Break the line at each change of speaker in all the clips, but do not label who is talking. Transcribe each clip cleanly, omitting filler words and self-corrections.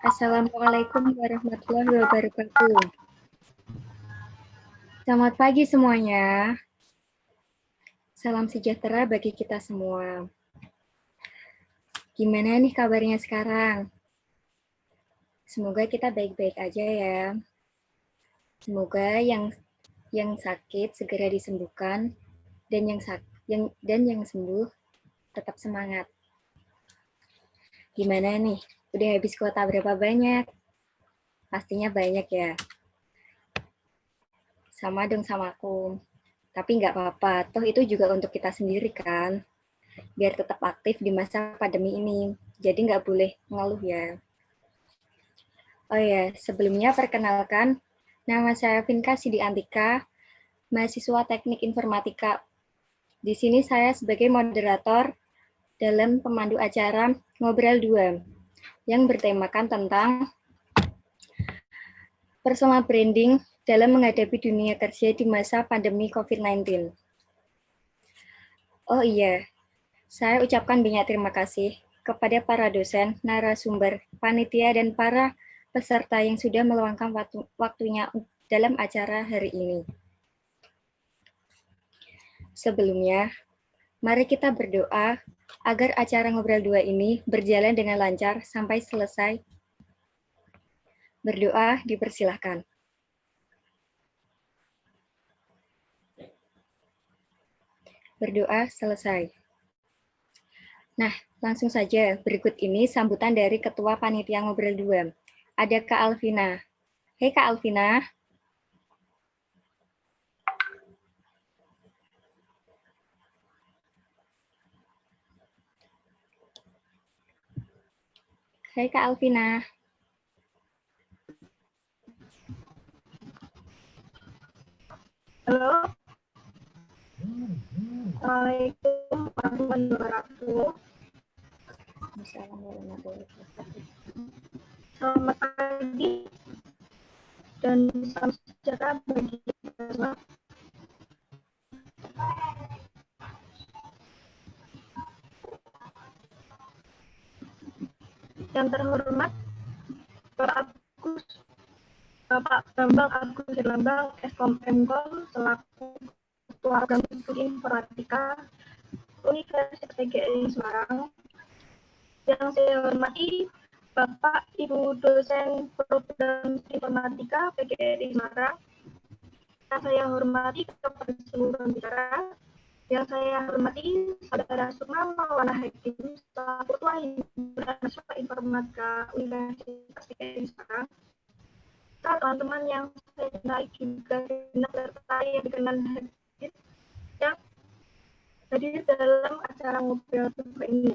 Assalamualaikum warahmatullahi wabarakatuh. Selamat pagi semuanya. Salam sejahtera bagi kita semua. Gimana nih kabarnya sekarang? Semoga kita baik-baik aja ya. Semoga yang sakit segera disembuhkan dan yang sembuh tetap semangat. Gimana nih? Udah habis kuota berapa banyak? Pastinya banyak ya. Sama dong sama aku. Tapi nggak apa-apa, toh itu juga untuk kita sendiri kan. Biar tetap aktif di masa pandemi ini. Jadi nggak boleh ngeluh ya. Oh ya, sebelumnya perkenalkan, nama saya Vinka Sidi Antika, mahasiswa Teknik Informatika. Di sini saya sebagai moderator dalam pemandu acara Ngobrol 2 yang bertemakan tentang personal branding dalam menghadapi dunia kerja di masa pandemi COVID-19. Oh iya, saya ucapkan banyak terima kasih kepada para dosen, narasumber, panitia, dan para peserta yang sudah meluangkan waktunya dalam acara hari ini. Sebelumnya, mari kita berdoa agar acara Ngobrol 2 ini berjalan dengan lancar sampai selesai. Berdoa dipersilahkan. Berdoa selesai. Nah, langsung saja berikut ini sambutan dari Ketua Panitia Ngobrol 2. Ada Kak Alvina. Hei Kak Alvina. Hai Kak Alvina.
Halo. Assalamualaikum warahmatullahi wabarakatuh. Selamat pagi dan salam sejahtera bagi kita semua. Yang terhormat Bapak Bambang Agus Herlambang, Eskom Mkom, selaku Ketua Program Studi Informatika Universitas PGRI Semarang. Yang saya hormati Bapak Ibu dosen Program Studi Informatika PGRI Semarang. Yang saya hormati kepada seluruh pembicara. Yang saya hormati Saudara Sukma Maulana Hakim, selaku Ketua Himpunan Mahasiswa Informatika Universitas PGRI Semarang. Teman-teman yang saya kenal juga genap serta yang dikenal hadir yang hadir dalam acara ngobrol ini.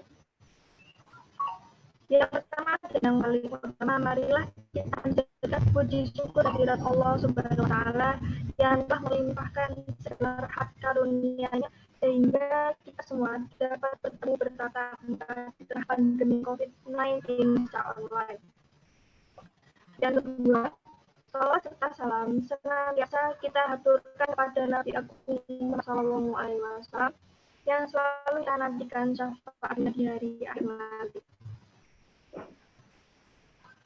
Yang pertama dan yang paling utama, marilah kita panjatkan puji syukur kehadirat Allah Subhanahu wa Ta'ala yang telah melimpahkan segala rahmat karunia-Nya sehingga kita semua dapat bertemu bertatap muka di tengah pandemi COVID-19 secara online. Yang kedua, salawat serta salam senantiasa kita haturkan kepada Nabi Agung Sallallahu Alaihi Wasallam yang selalu kita nantikan syafaatnya di hari akhir nanti.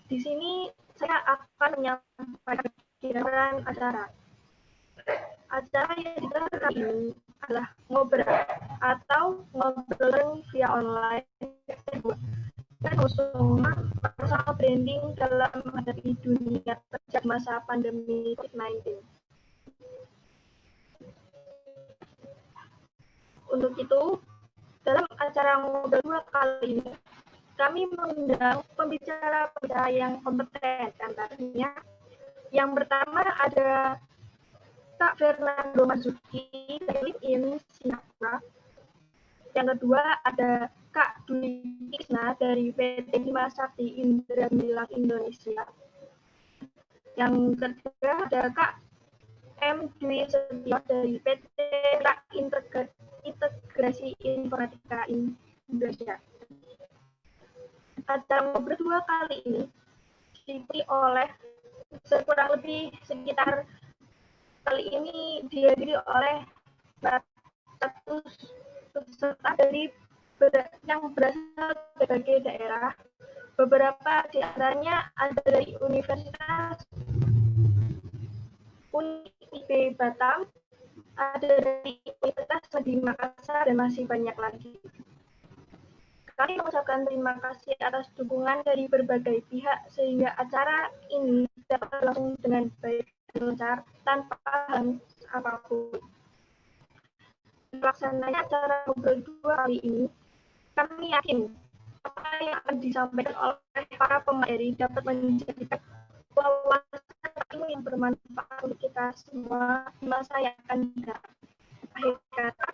Di sini saya akan menyampaikan gambaran acara. Acara yang digelar kali ini adalah ngobrol atau ngobrol via online dan usung personal branding dalam menghadapi dunia kerja masa pandemi COVID-19. Untuk itu, dalam acara ngobrol 2 kali ini, kami mengundang pembicara-pembicara yang kompeten. Antaranya, yang pertama ada Kak Fernando Marzuki dari LinkedIn Singapura. Yang kedua ada Kak Dwi Krisna dari PT Bima Sakti Indra Gemilang Indonesia. Yang ketiga ada Kak M. Dwi Setio dari PT Integrasi Informatika Indonesia. Acara ngobrol 2 kali ini diikuti oleh kurang lebih sekitar kali ini dihadiri oleh 100 peserta dari yang berasal dari berbagai daerah Beberapa di antaranya ada dari Universitas UNIB Batam, ada dari Universitas di Makassar, dan masih banyak lagi. Kami mengucapkan terima kasih atas dukungan dari berbagai pihak sehingga acara ini dapat berlangsung dengan baik dan lancar tanpa halangan apapun. Pelaksananya acara ngobrol 2 kali ini, kami yakin apa yang akan disampaikan oleh para pemateri dapat menjadikan wawasan ilmu yang bermanfaat untuk kita semua di masa yang akan datang. Akhir kata,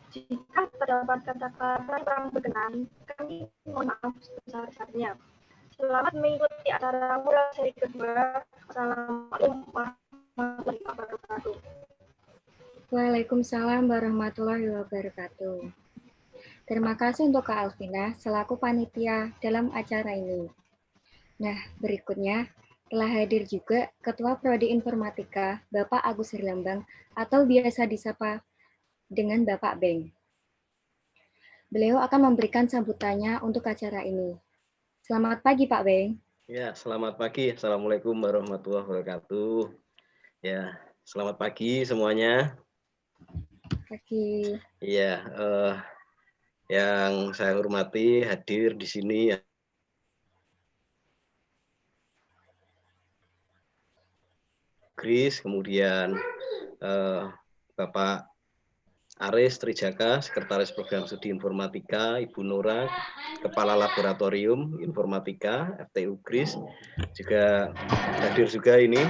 jika terdapat kata-kata yang kurang berkenan, kami mohon maaf sebesar-besarnya. Selamat mengikuti acara mulai seri kedua. Assalamualaikum warahmatullahi wabarakatuh.
Waalaikumsalam warahmatullahi wabarakatuh. Terima kasih untuk Kak Alvina selaku panitia dalam acara ini. Nah, berikutnya telah hadir juga Ketua Prodi Informatika, Bapak Agus Herlambang, atau biasa disapa dengan Bapak Beng. Beliau akan memberikan sambutannya untuk acara ini. Selamat pagi, Pak Beng.
Ya, selamat pagi. Assalamualaikum warahmatullahi wabarakatuh. Ya, selamat pagi semuanya.
Pagi.
Iya, yang saya hormati hadir di sini Kris, kemudian Bapak Aris Trijaka, Sekretaris Program Studi Informatika, Ibu Nora, Kepala Laboratorium Informatika FTU Kris, juga hadir juga ini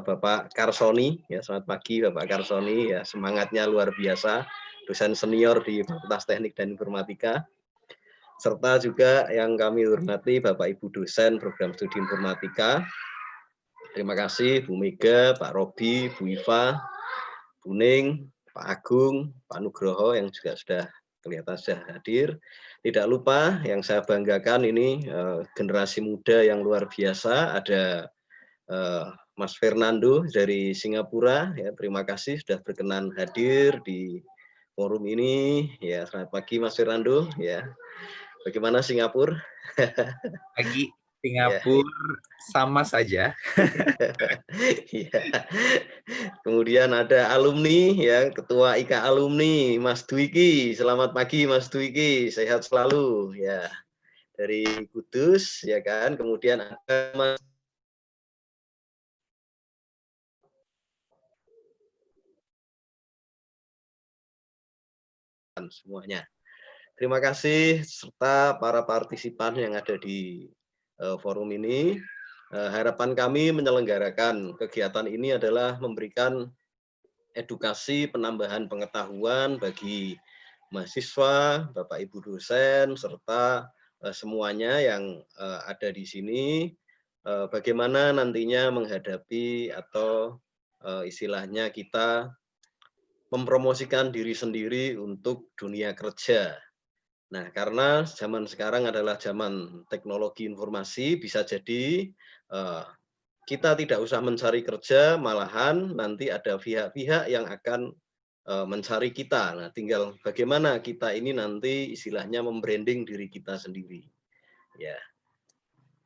Bapak Karsoni. Ya, selamat pagi Bapak Karsoni. Ya, semangatnya luar biasa, dosen senior di Fakultas Teknik dan Informatika. Serta juga yang kami hormati Bapak Ibu dosen Program Studi Informatika. Terima kasih Bu Mega, Pak Robi, Bu Iva, Bu Ning, Pak Agung, Pak Nugroho yang juga sudah kelihatan sudah hadir. Tidak lupa yang saya banggakan ini generasi muda yang luar biasa. Ada Mas Fernando dari Singapura. Ya, terima kasih sudah berkenan hadir di forum ini. Ya, selamat pagi Mas Fernando. Ya, bagaimana Singapura?
Pagi Singapura sama saja.
Ya. Kemudian ada alumni ya, Ketua IKA Alumni Mas Dwiki. Selamat pagi Mas Dwiki, sehat selalu ya. Dari Kudus ya kan. Kemudian ada Mas semuanya. Terima kasih serta para partisipan yang ada di forum ini. Harapan kami menyelenggarakan kegiatan ini adalah memberikan edukasi penambahan pengetahuan bagi mahasiswa, Bapak Ibu dosen, serta semuanya yang ada di sini, bagaimana nantinya menghadapi atau istilahnya kita mempromosikan diri sendiri untuk dunia kerja. Nah, karena zaman sekarang adalah zaman teknologi informasi, bisa jadi kita tidak usah mencari kerja, malahan nanti ada pihak-pihak yang akan mencari kita. Nah, tinggal bagaimana kita ini nanti istilahnya membranding diri kita sendiri. Ya,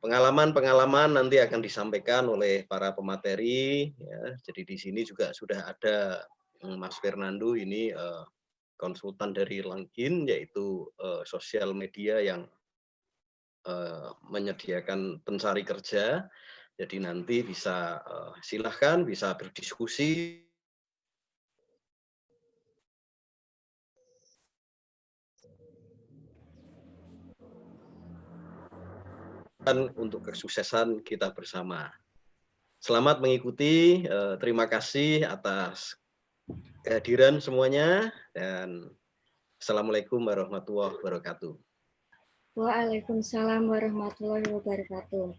pengalaman-pengalaman nanti akan disampaikan oleh para pemateri. Ya, jadi di sini juga sudah ada Mas Fernando ini konsultan dari LinkedIn, yaitu sosial media yang menyediakan pencari kerja. Jadi nanti bisa silahkan bisa berdiskusi untuk kesuksesan kita bersama. Selamat mengikuti, terima kasih atas kehadiran semuanya, dan Assalamualaikum warahmatullahi wabarakatuh.
Waalaikumsalam warahmatullahi wabarakatuh.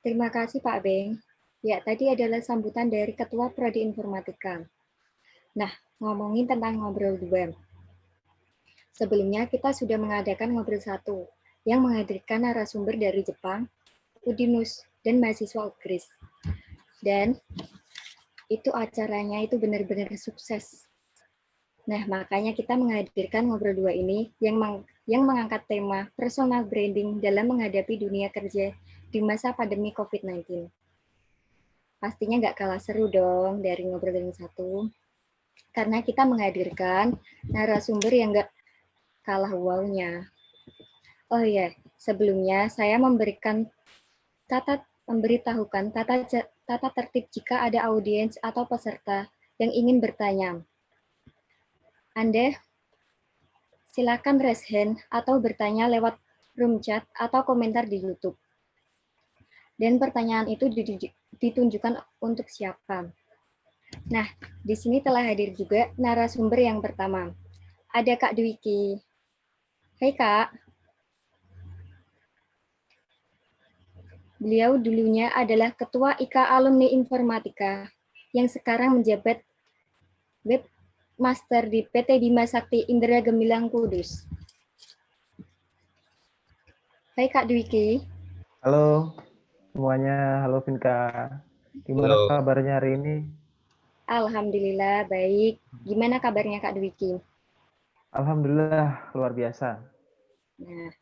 Terima kasih Pak Beng. Ya, tadi adalah sambutan dari Ketua Prodi Informatika. Nah, ngomongin tentang ngobrol 2. Sebelumnya kita sudah mengadakan ngobrol 1 yang menghadirkan narasumber dari Jepang, Udinus, dan mahasiswa Inggris. Dan itu acaranya itu benar-benar sukses. Nah, makanya kita menghadirkan Ngobrol 2 ini yang mengangkat tema personal branding dalam menghadapi dunia kerja di masa pandemi COVID-19. Pastinya nggak kalah seru dong dari Ngobrol yang satu, karena kita menghadirkan narasumber yang nggak kalah wow-nya. Oh iya, sebelumnya saya memberitahukan tata tertib jika ada audiens atau peserta yang ingin bertanya. Anda silakan raise hand atau bertanya lewat room chat atau komentar di YouTube. Dan pertanyaan itu ditunjukkan untuk siapa. Nah, di sini telah hadir juga narasumber yang pertama. Ada Kak Dwiki. Hai Kak. Beliau dulunya adalah Ketua IKA Alumni Informatika yang sekarang menjabat Webmaster di PT Bima Sakti Indra Gemilang Kudus. Hai Kak Dwiki.
Halo semuanya, halo Vinka. Gimana
Halo.
kabarnya hari ini?
Alhamdulillah baik. Gimana kabarnya Kak Dwiki?
Alhamdulillah luar biasa.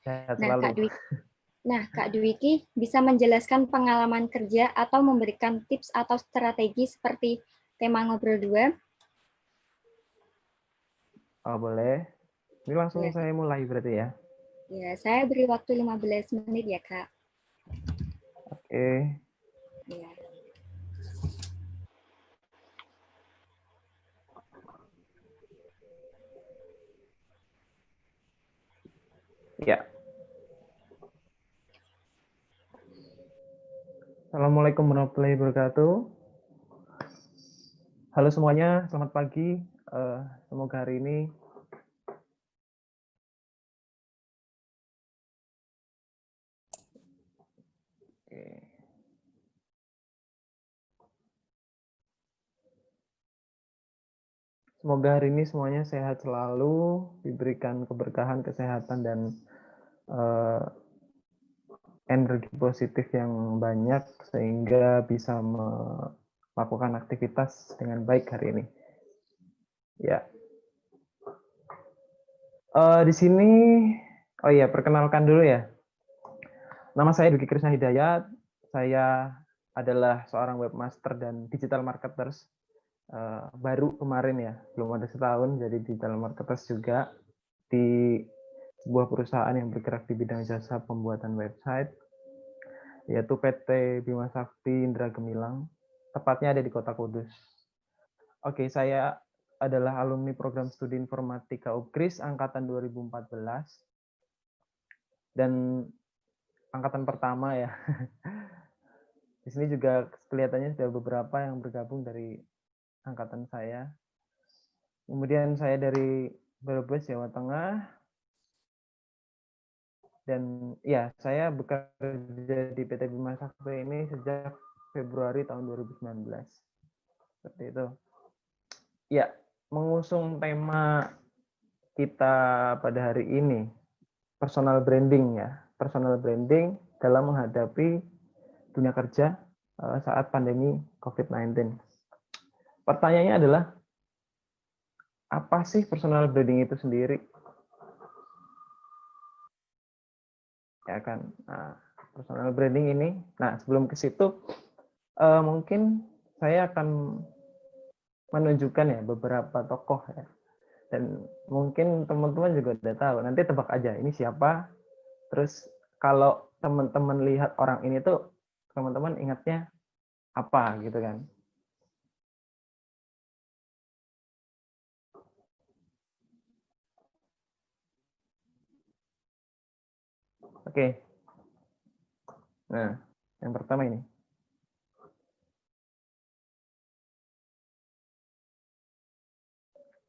Sehat selalu.
Kak Dwiki bisa menjelaskan pengalaman kerja atau memberikan tips atau strategi seperti tema Ngobrol 2?
Oh boleh. Ini langsung
Ya.
saya mulai berarti ya.
Ya, saya beri waktu 15 menit ya Kak.
Oke.
Ya.
Ya. Assalamualaikum warahmatullahi wabarakatuh. Halo semuanya, selamat pagi. Semoga hari ini Semoga hari ini semuanya sehat selalu, diberikan keberkahan, kesehatan, dan energi positif yang banyak, sehingga bisa melakukan aktivitas dengan baik hari ini. Ya. Di sini, oh iya, perkenalkan dulu ya. Nama saya Dwiki Krishna Hidayat. Saya adalah seorang webmaster dan digital marketers. Baru kemarin ya, belum ada setahun, jadi digital marketers juga di sebuah perusahaan yang bergerak di bidang jasa pembuatan website, yaitu PT Bima Sakti Indra Gemilang, tepatnya ada di Kota Kudus. Oke, saya adalah alumni program studi informatika UPGRIS angkatan 2014 dan angkatan pertama ya. Di sini juga kelihatannya sudah beberapa yang bergabung dari angkatan saya. Kemudian saya dari Brebes, Jawa Tengah. Dan ya, saya bekerja di PT Bima Sakti ini sejak Februari tahun 2019. Seperti itu. Ya, mengusung tema kita pada hari ini, personal branding ya. Personal branding dalam menghadapi dunia kerja saat pandemi COVID-19. Pertanyaannya adalah, apa sih personal branding itu sendiri? Ya kan, nah, personal branding ini. Nah, sebelum ke situ, mungkin saya akan menunjukkan ya beberapa tokoh ya. Dan mungkin teman-teman juga udah tahu. Nanti tebak aja ini siapa. Terus kalau teman-teman lihat orang ini tuh, teman-teman ingatnya apa gitu kan? Oke. Nah, yang pertama ini.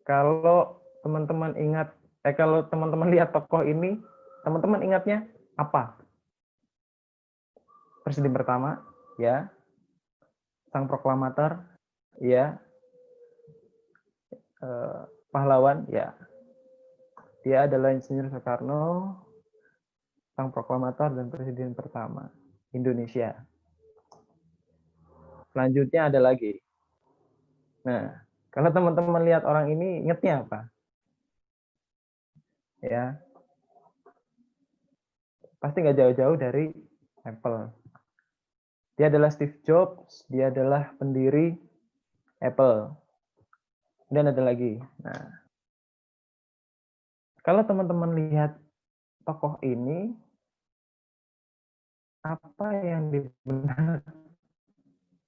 Kalau teman-teman ingat, kalau teman-teman lihat tokoh ini, teman-teman ingatnya apa? Presiden pertama, ya. Sang proklamator, ya. Pahlawan, ya. Dia adalah Insinyur Soekarno, sang proklamator dan presiden pertama Indonesia. Selanjutnya ada lagi. Nah, Kalau teman-teman lihat orang ini, ingatnya apa? Ya, pasti nggak jauh-jauh dari Apple. Dia adalah Steve Jobs, dia adalah pendiri Apple. Dan ada lagi. Nah, kalau teman-teman lihat tokoh ini, apa yang dibenar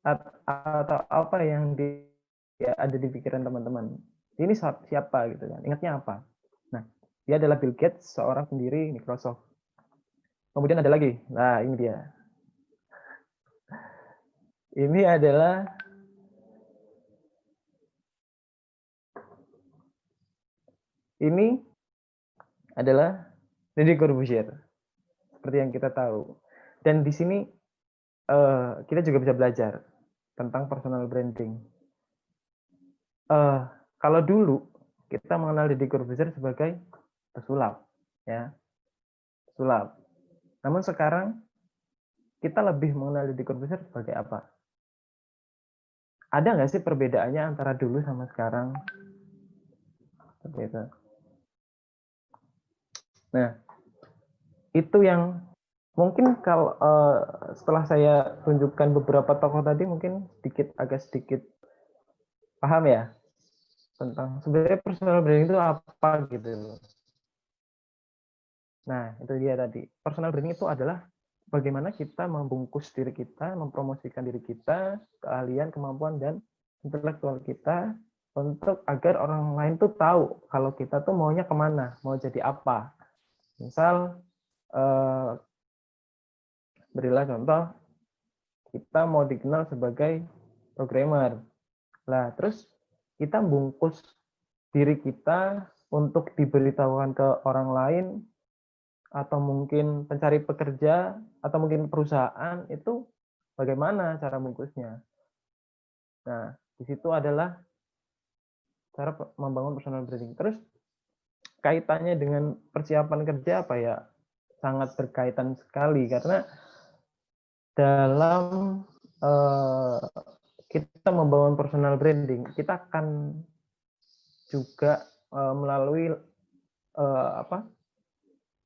atau apa yang ada di pikiran teman-teman? Ini siapa gitu kan? Ingatnya apa? Nah, dia adalah Bill Gates, seorang pendiri Microsoft. Kemudian ada lagi. Nah, ini dia. Ini adalah Deddy Corbuzier, seperti yang kita tahu. Dan di sini kita juga bisa belajar tentang personal branding. Kalau dulu kita mengenal Deddy Corbuzier sebagai pesulap, ya, pesulap. Namun sekarang kita lebih mengenal Deddy Corbuzier sebagai apa? Ada nggak sih perbedaannya antara dulu sama sekarang? Seperti itu. Nah, itu yang mungkin kalau setelah saya tunjukkan beberapa tokoh tadi, mungkin agak sedikit paham ya tentang sebenarnya personal branding itu apa gitu. Nah, itu dia tadi. Personal branding itu adalah bagaimana kita membungkus diri kita, mempromosikan diri kita, keahlian, kemampuan, dan intelektual kita untuk agar orang lain tuh tahu kalau kita tuh maunya kemana, mau jadi apa. Misal, berilah contoh, kita mau dikenal sebagai programmer. Nah, terus kita bungkus diri kita untuk diberitahukan ke orang lain, atau mungkin pencari pekerja, atau mungkin perusahaan, itu bagaimana cara bungkusnya. Nah, di situ adalah cara membangun personal branding. Terus kaitannya dengan persiapan kerja apa ya? Sangat berkaitan sekali, karena dalam kita membangun personal branding, kita akan juga melalui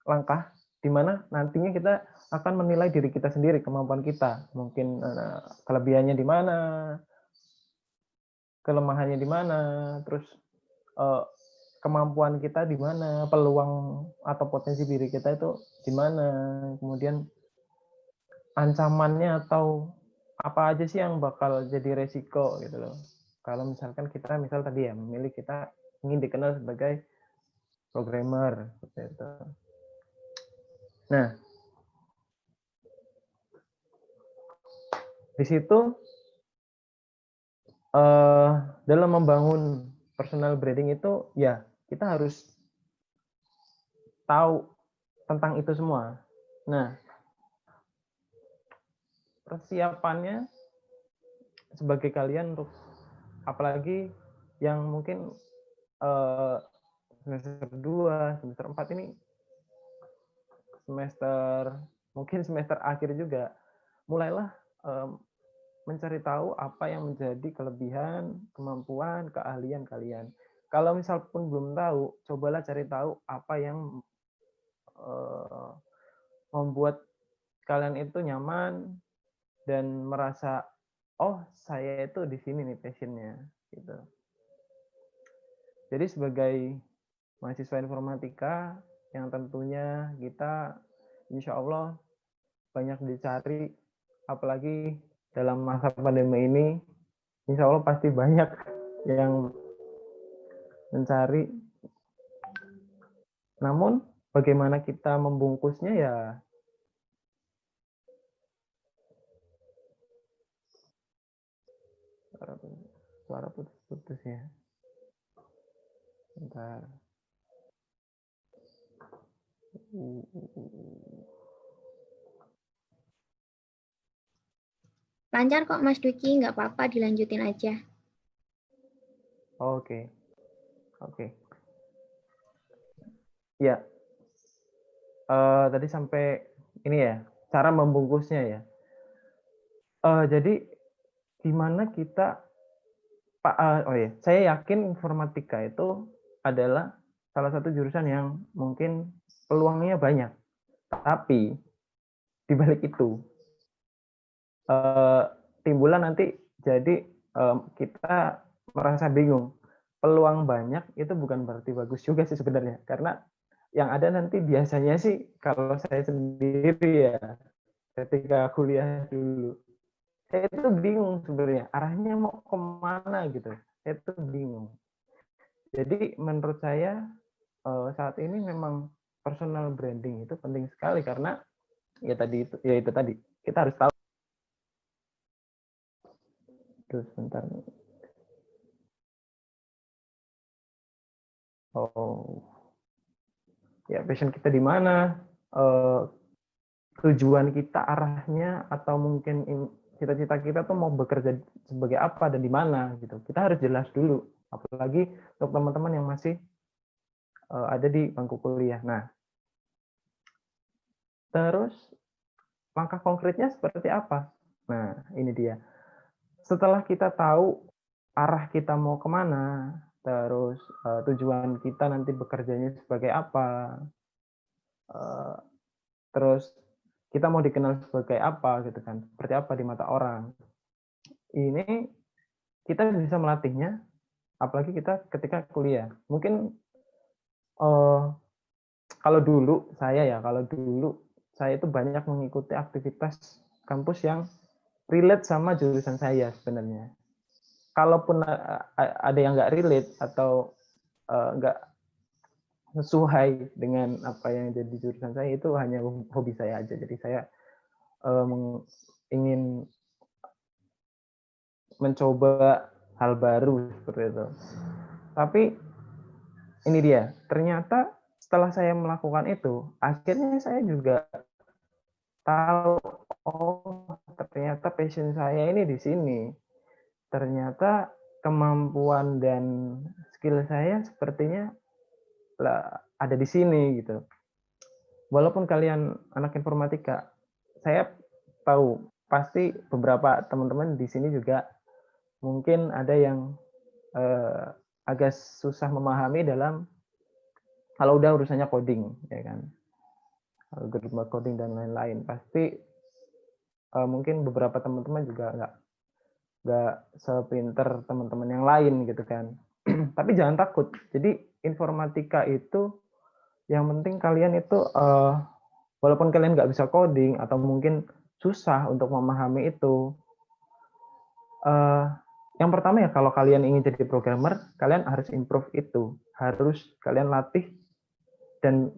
langkah di mana nantinya kita akan menilai diri kita sendiri, kemampuan kita, mungkin kelebihannya di mana, kelemahannya di mana, terus kemampuan kita di mana, peluang atau potensi diri kita itu di mana, kemudian ancamannya atau apa aja sih yang bakal jadi resiko gitu loh. Kalau misalkan kita tadi ya memilih kita ingin dikenal sebagai programmer seperti itu. Nah, di situ dalam membangun personal branding itu ya kita harus tahu tentang itu semua. Nah, persiapannya sebagai kalian untuk apalagi yang mungkin semester 2, semester 4 ini mungkin semester akhir juga, mulailah mencari tahu apa yang menjadi kelebihan, kemampuan, keahlian kalian. Kalau misal pun belum tahu, cobalah cari tahu apa yang membuat kalian itu nyaman dan merasa, oh saya itu di sini nih passionnya, gitu. Jadi sebagai mahasiswa informatika yang tentunya kita insya Allah banyak dicari, apalagi dalam masa pandemi ini, insya Allah pasti banyak yang mencari. Namun bagaimana kita membungkusnya ya suara putus-putus ya. Bentar.
Lancar kok Mas Duki, nggak apa-apa, dilanjutin aja.
Oke. Ya, tadi sampai ini ya, cara membungkusnya ya. Jadi gimana kita saya yakin informatika itu adalah salah satu jurusan yang mungkin peluangnya banyak. Tapi di balik itu timbulan nanti jadi kita merasa bingung. Peluang banyak itu bukan berarti bagus juga sih sebenarnya. Karena yang ada nanti biasanya sih kalau saya sendiri ya ketika kuliah dulu, saya itu bingung sebenarnya arahnya mau kemana gitu. Saya itu bingung. Jadi menurut saya saat ini memang personal branding itu penting sekali karena ya itu tadi kita harus tahu. Terus sebentar. Ya passion kita di mana, tujuan kita arahnya, atau mungkin cita-cita kita tuh mau bekerja sebagai apa dan di mana gitu. Kita harus jelas dulu, apalagi untuk teman-teman yang masih ada di bangku kuliah. Nah, terus langkah konkretnya seperti apa? Nah, ini dia. Setelah kita tahu arah kita mau kemana, terus tujuan kita nanti bekerjanya sebagai apa, terus kita mau dikenal sebagai apa gitu kan, seperti apa di mata orang. Ini kita bisa melatihnya, apalagi kita ketika kuliah. Mungkin kalau dulu saya itu banyak mengikuti aktivitas kampus yang relate sama jurusan saya sebenarnya. Kalaupun ada yang nggak relate atau nggak sesuai dengan apa yang jadi jurusan saya, itu hanya hobi saya aja. Jadi saya ingin mencoba hal baru seperti itu. Tapi ini dia, ternyata setelah saya melakukan itu, akhirnya saya juga tahu, oh ternyata passion saya ini di sini. Ternyata kemampuan dan skill saya sepertinya ada di sini gitu. Walaupun kalian anak informatika, saya tahu pasti beberapa teman-teman di sini juga mungkin ada yang agak susah memahami dalam kalau udah urusannya coding, ya kan, algoritma coding dan lain-lain. Pasti mungkin beberapa teman-teman juga nggak sepinter teman-teman yang lain gitu kan. Tapi jangan takut. Jadi informatika itu yang penting kalian itu walaupun kalian nggak bisa coding atau mungkin susah untuk memahami itu, yang pertama ya kalau kalian ingin jadi programmer, kalian harus improve itu, harus kalian latih dan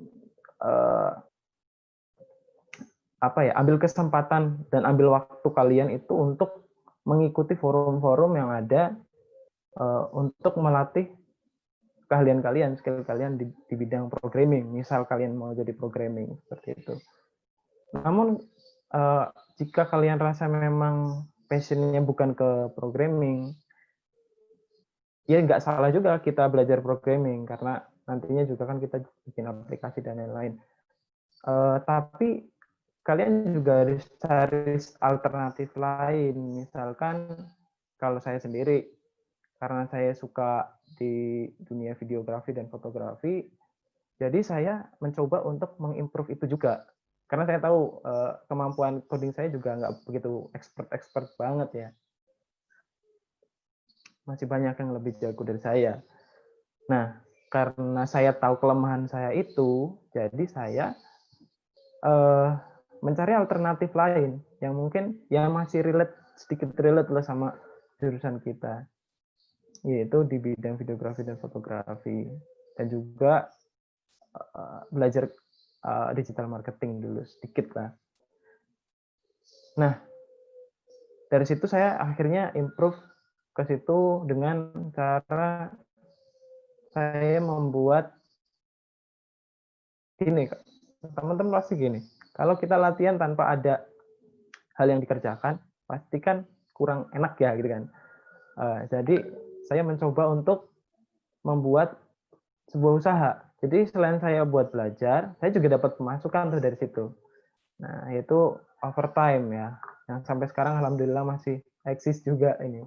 ambil kesempatan dan ambil waktu kalian itu untuk mengikuti forum-forum yang ada untuk melatih keahlian kalian, skill kalian di bidang programming. Misal kalian mau jadi programming seperti itu. Namun jika kalian rasa memang passionnya bukan ke programming, ya nggak salah juga kita belajar programming karena nantinya juga kan kita bikin aplikasi dan lain-lain. Tapi kalian juga harus cari alternatif lain. Misalkan kalau saya sendiri, karena saya suka di dunia videografi dan fotografi, jadi saya mencoba untuk mengimprove itu juga. Karena saya tahu kemampuan coding saya juga nggak begitu expert banget ya. Masih banyak yang lebih jago dari saya. Nah, karena saya tahu kelemahan saya itu, jadi saya mencari alternatif lain yang mungkin yang masih sedikit relate lah sama jurusan kita, yaitu di bidang videografi dan fotografi, dan juga belajar digital marketing dulu sedikit lah. Nah, dari situ saya akhirnya improve ke situ dengan cara saya membuat gini, teman-teman pasti gini, kalau kita latihan tanpa ada hal yang dikerjakan, pasti kan kurang enak ya gitu kan. Jadi saya mencoba untuk membuat sebuah usaha. Jadi selain saya buat belajar, saya juga dapat pemasukan tuh dari situ. Nah itu overtime ya, yang sampai sekarang alhamdulillah masih eksis juga ini.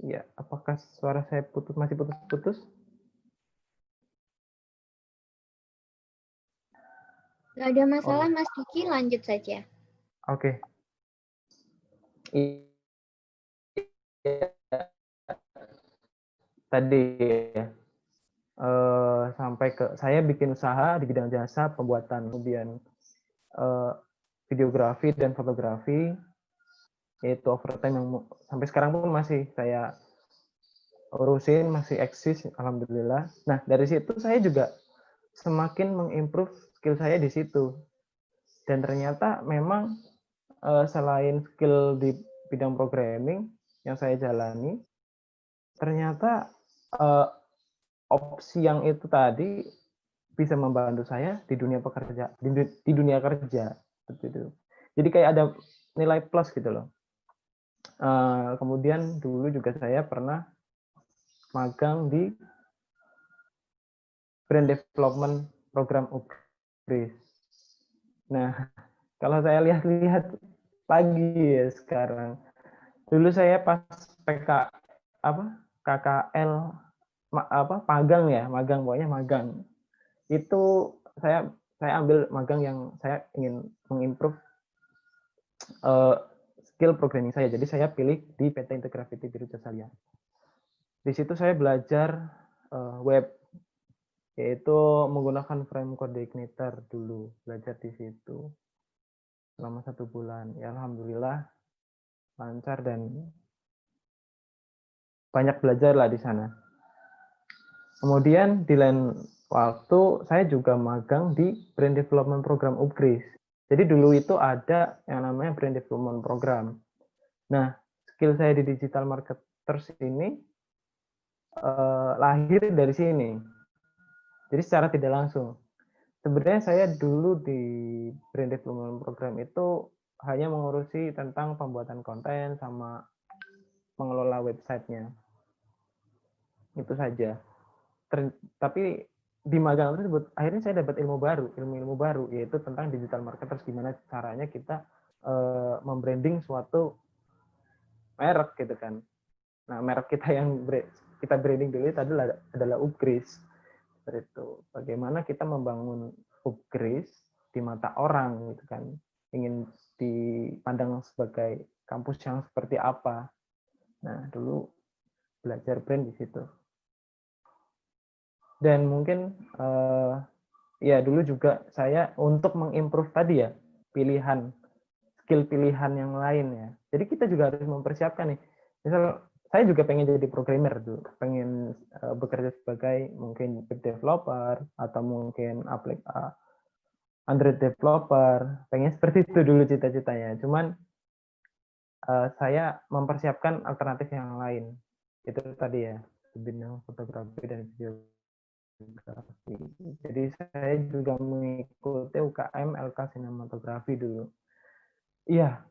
Ya, apakah suara saya masih putus-putus?
Nggak ada masalah, Mas Duki, lanjut saja.
Oke. Tadi ya, sampai ke saya bikin usaha di bidang jasa pembuatan, kemudian videografi dan fotografi, yaitu overtime yang sampai sekarang pun masih saya urusin, masih eksis, alhamdulillah. Nah, dari situ saya juga semakin mengimprove skill saya di situ. Dan ternyata memang selain skill di bidang programming yang saya jalani, ternyata opsi yang itu tadi bisa membantu saya di dunia pekerja, di dunia kerja seperti itu. Jadi kayak ada nilai plus gitu loh. Kemudian dulu juga saya pernah magang di brand development program UKRIS. Nah, kalau saya lihat-lihat lagi ya sekarang, dulu saya pas KKL magang ya, pokoknya magang. Itu saya ambil magang yang saya ingin mengimprove skill programming saya. Jadi saya pilih di PT Integrafity Birjasalia. Di situ saya belajar web, yaitu menggunakan frame coordinator dulu, belajar di situ selama 1 bulan. Ya alhamdulillah lancar dan banyak belajar lah di sana. Kemudian di lain waktu saya juga magang di brand development program UKRIS. Jadi dulu itu ada yang namanya brand development program. Nah, skill saya di digital marketers ini lahir dari sini. Jadi secara tidak langsung. Sebenarnya saya dulu di brand development program itu hanya mengurusi tentang pembuatan konten sama mengelola websitenya. Itu saja. Tapi di magang tersebut akhirnya saya dapat ilmu baru, yaitu tentang digital marketers, gimana caranya kita membranding suatu merek gitu kan. Nah, merek kita yang kita branding dulu itu adalah UKRIS. Seperti itu. Bagaimana kita membangun UKRIS di mata orang gitu kan. Ingin dipandang sebagai kampus yang seperti apa. Nah, dulu belajar brand di situ. Dan mungkin ya dulu juga saya untuk mengimprove tadi ya skill pilihan yang lain ya. Jadi kita juga harus mempersiapkan nih. Misal saya juga pengen jadi programmer dulu, pengen bekerja sebagai mungkin web developer atau mungkin Android developer, pengen seperti itu dulu cita-citanya. Cuman saya mempersiapkan alternatif yang lain. Itu tadi ya, bidang fotografi dan videografi. Jadi saya juga mengikuti UKM LK Sinematografi dulu. Iya,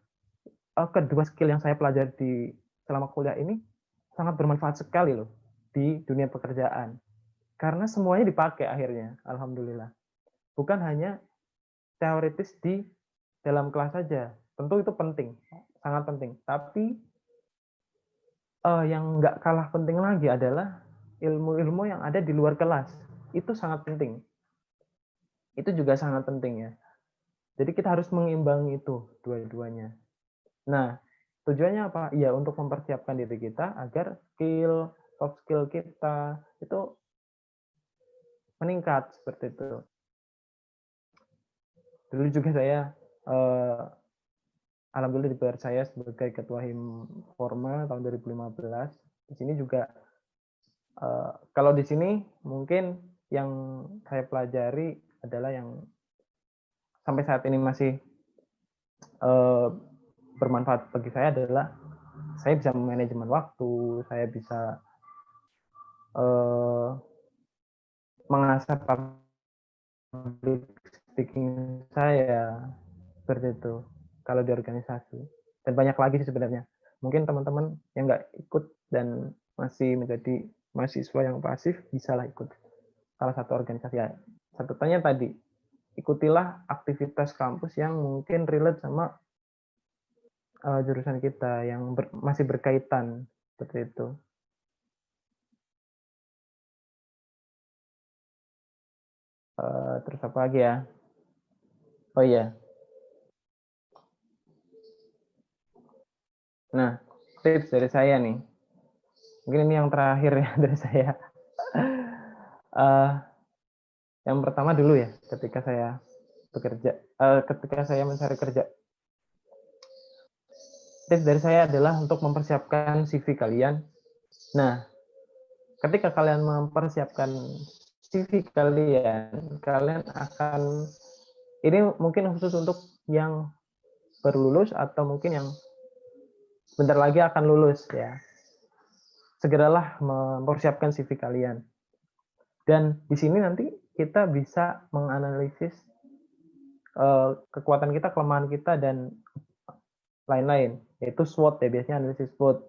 kedua skill yang saya pelajari selama kuliah ini sangat bermanfaat sekali loh di dunia pekerjaan. Karena semuanya dipakai akhirnya, alhamdulillah. Bukan hanya teoritis di dalam kelas saja. Tentu itu penting, sangat penting. Tapi yang nggak kalah penting lagi adalah ilmu-ilmu yang ada di luar kelas. Itu sangat penting. Itu juga sangat penting ya. Jadi kita harus mengimbangi itu dua-duanya. Nah, tujuannya apa? Ya untuk mempersiapkan diri kita agar soft skill kita itu meningkat seperti itu. Dulu juga saya alhamdulillah dibayar saya sebagai ketua HIM Forma tahun 2015. Di sini juga kalau di sini mungkin yang saya pelajari adalah yang sampai saat ini masih bermanfaat bagi saya adalah saya bisa manajemen waktu, saya bisa mengasah public speaking saya seperti itu kalau di organisasi, dan banyak lagi sih sebenarnya. Mungkin teman-teman yang nggak ikut dan masih menjadi mahasiswa yang pasif bisalah ikut salah satu organisasi. Catatannya tadi, ikutilah aktivitas kampus yang mungkin relate sama jurusan kita, yang masih berkaitan Seperti itu. Terus apa lagi ya? Oh iya. Nah, tips dari saya nih. Mungkin ini yang terakhir ya dari saya. Yang pertama dulu ya, ketika saya bekerja, ketika saya mencari kerja. Tips dari saya adalah untuk mempersiapkan CV kalian. Nah, ketika kalian mempersiapkan CV kalian, kalian akan, ini mungkin khusus untuk yang baru lulus atau mungkin yang bentar lagi akan lulus ya. Segeralah mempersiapkan CV kalian. Dan di sini nanti kita bisa menganalisis kekuatan kita, kelemahan kita, dan lain-lain. Yaitu SWOT ya, biasanya analisis SWOT.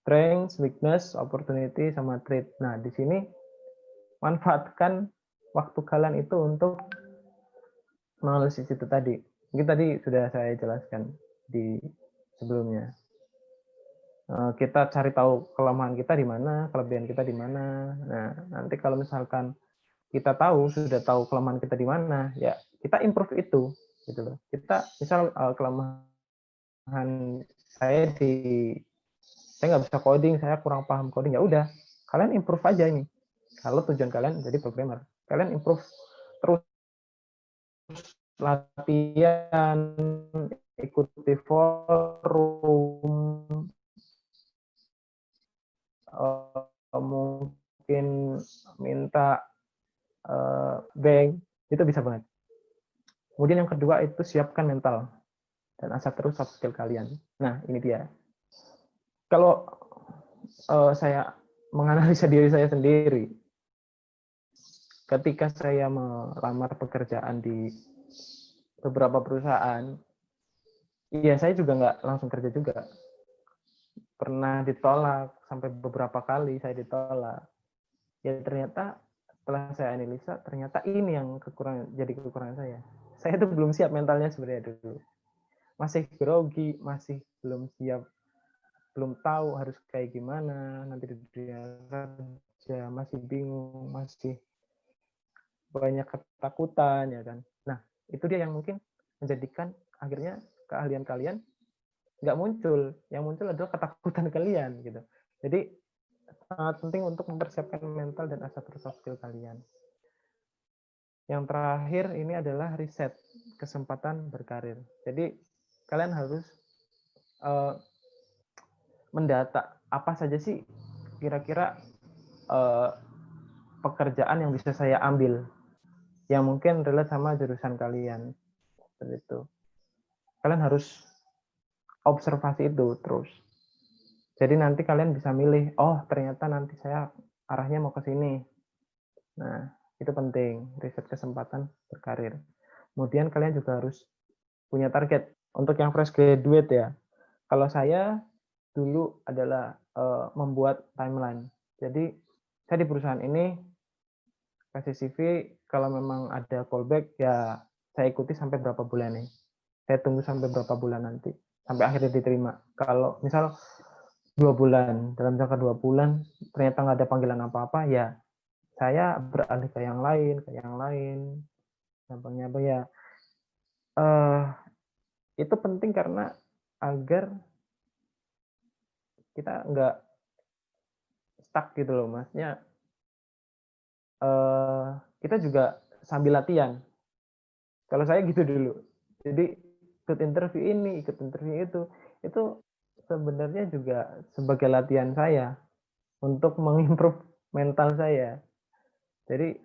Strength, weakness, opportunity, sama threat. Nah, di sini manfaatkan waktu kalian itu untuk menganalisis itu tadi. Mungkin tadi sudah saya jelaskan di sebelumnya. Kita cari tahu kelemahan kita di mana, kelebihan kita di mana. Nah, nanti kalau misalkan kita sudah tahu kelemahan kita di mana, ya kita improve itu, gitu loh. Kita misal kelemahan saya nggak bisa coding, saya kurang paham coding, ya udah, kalian improve aja ini. Kalau tujuan kalian jadi programmer, kalian improve terus, latihan, ikuti forum, mungkin minta bank, itu bisa banget. Kemudian yang kedua itu siapkan mental dan asah terus soft skill kalian. Nah, ini dia. Kalau saya menganalisa diri saya sendiri, ketika saya melamar pekerjaan di beberapa perusahaan, iya saya juga nggak langsung kerja juga. Pernah ditolak, sampai beberapa kali saya ditolak. Ya ternyata setelah saya analisa, ternyata ini yang jadi kekurangan saya. Saya tuh belum siap mentalnya sebenarnya dulu. Masih grogi, masih belum siap, belum tahu harus kayak gimana, nanti di dunia kerja masih bingung, masih banyak ketakutan, ya kan. Nah, itu dia yang mungkin menjadikan akhirnya keahlian kalian nggak muncul. Yang muncul adalah ketakutan kalian, gitu. Jadi sangat penting untuk mempersiapkan mental dan asah soft skill kalian. Yang terakhir ini adalah riset, kesempatan berkarir. Jadi kalian harus mendata apa saja sih kira-kira pekerjaan yang bisa saya ambil, yang mungkin relate sama jurusan kalian. Seperti itu. Kalian harus observasi itu terus. Jadi nanti kalian bisa milih, oh ternyata nanti saya arahnya mau ke sini. Nah, itu penting, riset kesempatan berkarir. Kemudian kalian juga harus punya target. Untuk yang fresh graduate ya, kalau saya dulu adalah membuat timeline. Jadi saya di perusahaan ini kasih CV, kalau memang ada callback ya saya ikuti sampai berapa bulan nih. Saya tunggu sampai berapa bulan nanti, sampai akhirnya diterima. Kalau misal 2 bulan, dalam jangka 2 bulan ternyata nggak ada panggilan apa-apa, ya saya beralih ke yang lain, gampangnya apa ya. Itu penting karena agar kita nggak stuck gitu loh, maksudnya kita juga sambil latihan. Kalau saya gitu dulu, jadi ikut interview ini, ikut interview itu sebenarnya juga sebagai latihan saya untuk mengimprove mental saya. Jadi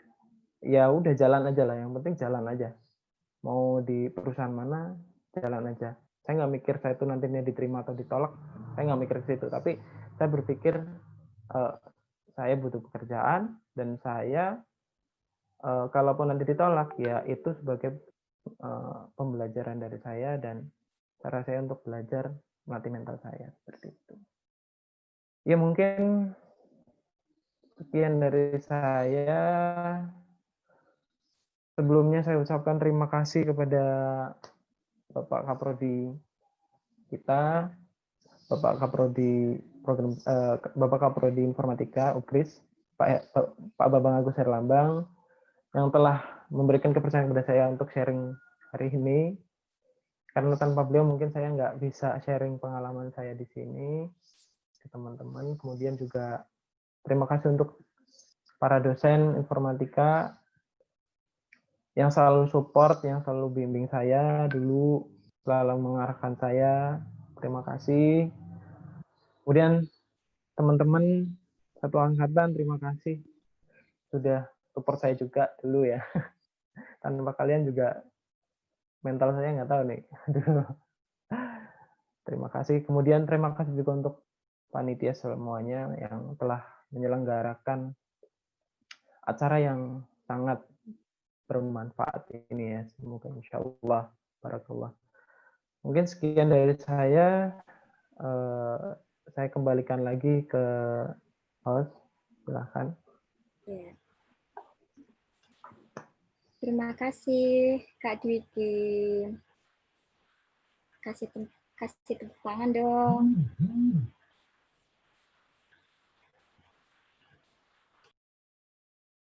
ya udah jalan aja lah, yang penting jalan aja. Mau di perusahaan mana, jalan aja. Saya nggak mikir saya itu nantinya diterima atau ditolak, saya nggak mikir ke situ. Tapi saya berpikir saya butuh pekerjaan, dan saya kalaupun nanti ditolak, ya itu sebagai pembelajaran dari saya dan cara saya untuk belajar melatih mental saya, seperti itu. Ya mungkin sekian dari saya. Sebelumnya saya ucapkan terima kasih kepada Bapak Kaprodi kita, Bapak Kaprodi Bapak Kaprodi Informatika UKRIS, Pak Bambang Agus Herlambang, yang telah memberikan kepercayaan kepada saya untuk sharing hari ini. Karena tanpa beliau mungkin saya nggak bisa sharing pengalaman saya di sini ke teman-teman. Kemudian juga terima kasih untuk para dosen informatika yang selalu support, yang selalu bimbing saya dulu, selalu mengarahkan saya. Terima kasih. Kemudian teman-teman satu angkatan, terima kasih sudah support saya juga dulu ya. Tanpa kalian juga mental saya nggak tahu nih. Terima kasih. Kemudian terima kasih juga untuk panitia semuanya yang telah menyelenggarakan acara yang sangat bermanfaat ini ya. Semoga insya Allah barakallah. Mungkin sekian dari saya. Saya kembalikan lagi ke host. Silahkan.
Ya. Terima kasih Kak Dwiki. Kasih tepuk tangan dong.